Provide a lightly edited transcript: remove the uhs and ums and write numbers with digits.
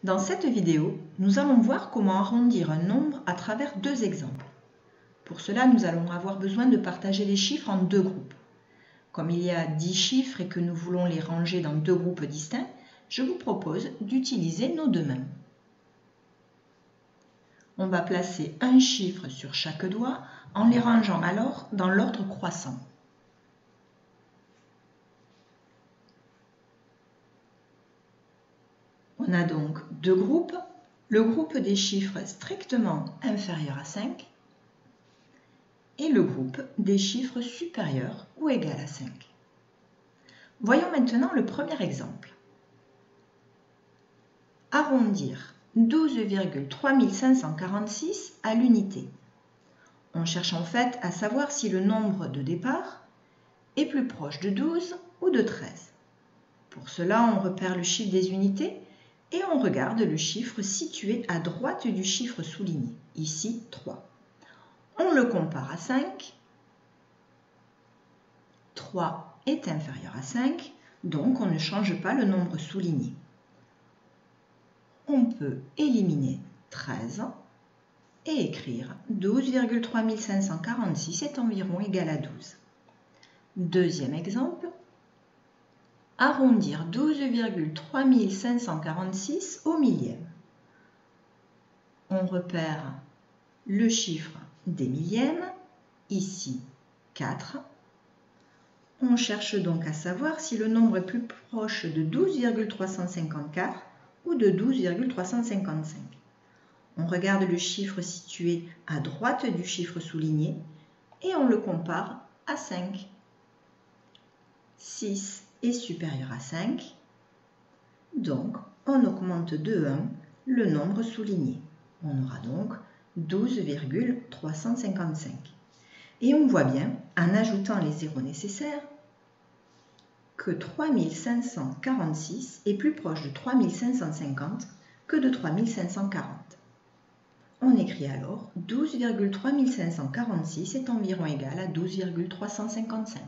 Dans cette vidéo, nous allons voir comment arrondir un nombre à travers deux exemples. Pour cela, nous allons avoir besoin de partager les chiffres en deux groupes. Comme il y a 10 chiffres et que nous voulons les ranger dans deux groupes distincts, je vous propose d'utiliser nos deux mains. On va placer un chiffre sur chaque doigt en les rangeant alors dans l'ordre croissant. On a donc deux groupes, le groupe des chiffres strictement inférieurs à 5 et le groupe des chiffres supérieurs ou égal à 5. Voyons maintenant le premier exemple. Arrondir 12,3546 à l'unité. On cherche en fait à savoir si le nombre de départ est plus proche de 12 ou de 13. Pour cela, on repère le chiffre des unités et on regarde le chiffre situé à droite du chiffre souligné, ici 3. On le compare à 5. 3 est inférieur à 5, donc on ne change pas le nombre souligné. On peut éliminer 13 et écrire 12,3546 est environ égal à 12. Deuxième exemple, arrondir 12,3546 au millième. On repère le chiffre des millièmes, ici 4. On cherche donc à savoir si le nombre est plus proche de 12,354 ou de 12,355. On regarde le chiffre situé à droite du chiffre souligné et on le compare à 5. 6 est supérieur à 5, donc on augmente de 1 le nombre souligné. On aura donc 12,355. Et on voit bien, en ajoutant les zéros nécessaires, que 3546 est plus proche de 3550 que de 3540. On écrit alors 12,3546 est environ égal à 12,355.